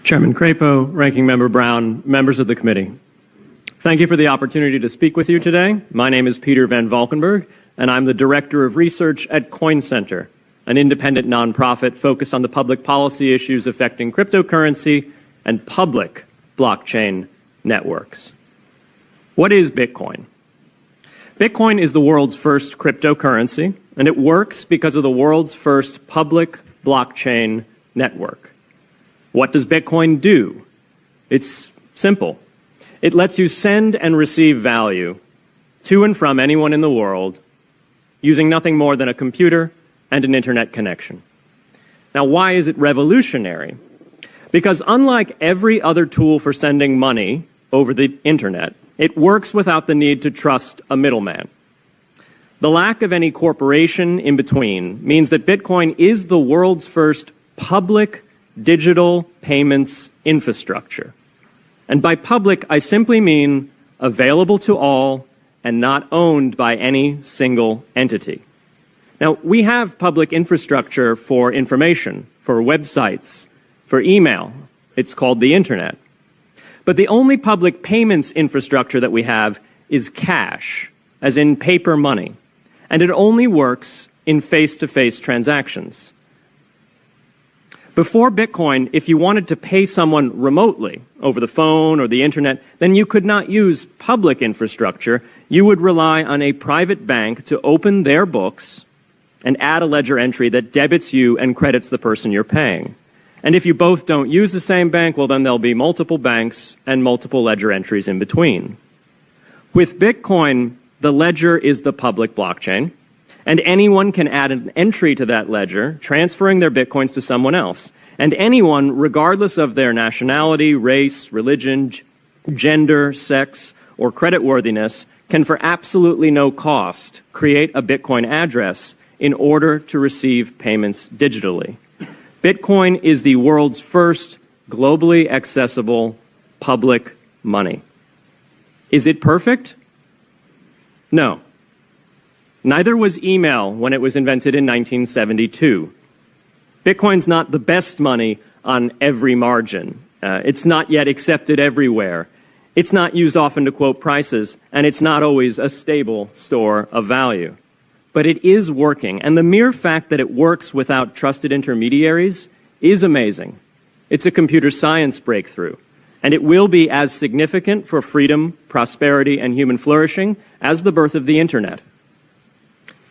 Chairman Crapo, Ranking Member Brown, members of the committee. Thank you for the opportunity to speak with you today. My name is Peter Van Valkenburg, and I'm the Director of Research at Coin Center, an independent nonprofit focused on the public policy issues affecting cryptocurrency and public blockchain networks. What is Bitcoin? Bitcoin is the world's first cryptocurrency, and it works because of the world's first public blockchain network. What does Bitcoin do? It's simple. It lets you send and receive value to and from anyone in the world using nothing more than a computer and an internet connection. Now, why is it revolutionary? Because unlike every other tool for sending money over the internet, it works without the need to trust a middleman. The lack of any corporation in between means that Bitcoin is the world's first public digital payments infrastructure. And by public, I simply mean available to all and not owned by any single entity. Now, we have public infrastructure for information, for websites, for email. It's called the internet. But the only public payments infrastructure that we have is cash, as in paper money. And it only works in face-to-face transactions. Before Bitcoin, if you wanted to pay someone remotely over the phone or the internet, then you could not use public infrastructure. You would rely on a private bank to open their books and add a ledger entry that debits you and credits the person you're paying. And if you both don't use the same bank, well, then there'll be multiple banks and multiple ledger entries in between. With Bitcoin, the ledger is the public blockchain, and anyone can add an entry to that ledger, transferring their Bitcoins to someone else. And anyone, regardless of their nationality, race, religion, gender, sex, or creditworthiness, can for absolutely no cost create a Bitcoin address in order to receive payments digitally. Bitcoin is the world's first globally accessible public money. Is it perfect? No. Neither was email when it was invented in 1972. Bitcoin's not the best money on every margin. It's not yet accepted everywhere. It's not used often to quote prices, and it's not always a stable store of value. But it is working, and the mere fact that it works without trusted intermediaries is amazing. It's a computer science breakthrough, and it will be as significant for freedom, prosperity, and human flourishing as the birth of the internet.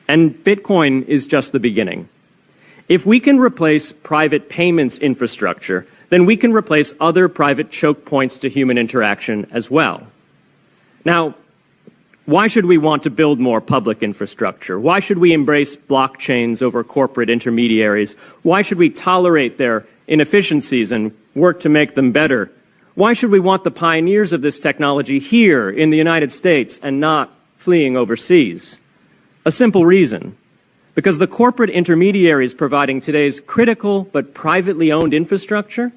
And Bitcoin is just the beginning. If we can replace private payments infrastructure, then we can replace other private choke points to human interaction as well. Now, why should we want to build more public infrastructure? Why should we embrace blockchains over corporate intermediaries? Why should we tolerate their inefficiencies and work to make them better? Why should we want the pioneers of this technology here in the United States and not fleeing overseas? A simple reason. Because the corporate intermediaries providing today's critical but privately owned infrastructure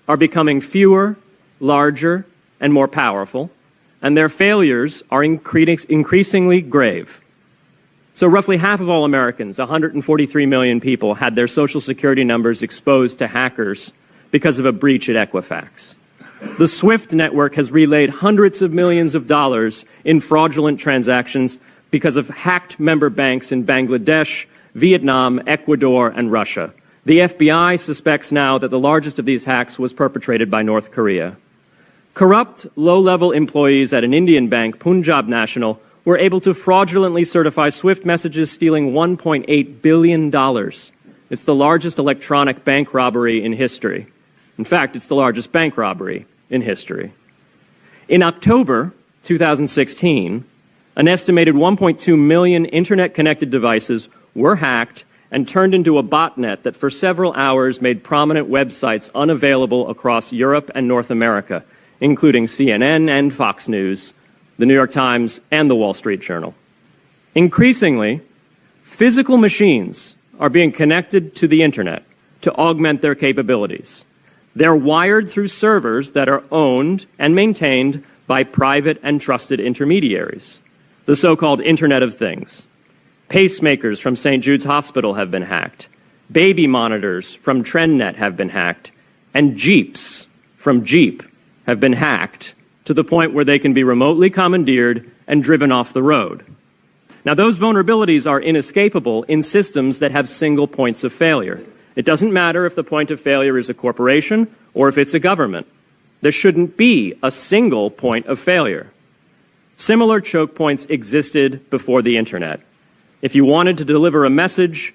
are becoming fewer, larger, and more powerful, and their failures are increasingly grave. So roughly half of all Americans, 143 million people, had their Social Security numbers exposed to hackers because of a breach at Equifax. The SWIFT network has relayed hundreds of millions of dollars in fraudulent transactions because of hacked member banks in Bangladesh, Vietnam, Ecuador, and Russia. The FBI suspects now that the largest of these hacks was perpetrated by North Korea. Corrupt, low-level employees at an Indian bank, Punjab National, were able to fraudulently certify SWIFT messages, stealing $1.8 billion. It's the largest electronic bank robbery in history. In fact, it's the largest bank robbery in history. In October 2016, an estimated 1.2 million internet-connected devices were hacked and turned into a botnet that for several hours made prominent websites unavailable across Europe and North America, including CNN and Fox News, the New York Times, and the Wall Street Journal. Increasingly, physical machines are being connected to the internet to augment their capabilities. They're wired through servers that are owned and maintained by private and trusted intermediaries, the so-called Internet of Things. Pacemakers from St. Jude's Hospital have been hacked. Baby monitors from TrendNet have been hacked. And Jeeps from Jeep have been hacked to the point where they can be remotely commandeered and driven off the road. Now, those vulnerabilities are inescapable in systems that have single points of failure. It doesn't matter if the point of failure is a corporation or if it's a government. There shouldn't be a single point of failure. Similar choke points existed before the internet. If you wanted to deliver a message,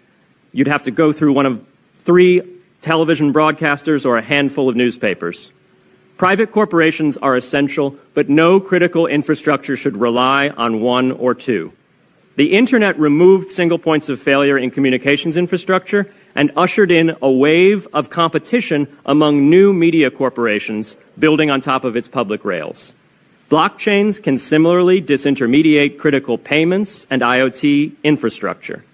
you'd have to go through one of 3 television broadcasters or a handful of newspapers. Private corporations are essential, but no critical infrastructure should rely on 1 or 2. The internet removed single points of failure in communications infrastructure and ushered in a wave of competition among new media corporations building on top of its public rails. Blockchains can similarly disintermediate critical payments and IoT infrastructure.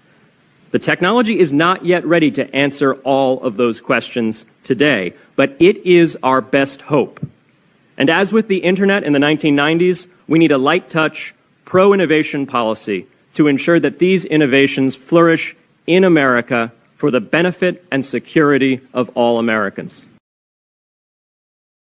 The technology is not yet ready to answer all of those questions today, but it is our best hope. And as with the internet in the 1990s, we need a light-touch, pro-innovation policy to ensure that these innovations flourish in America for the benefit and security of all Americans.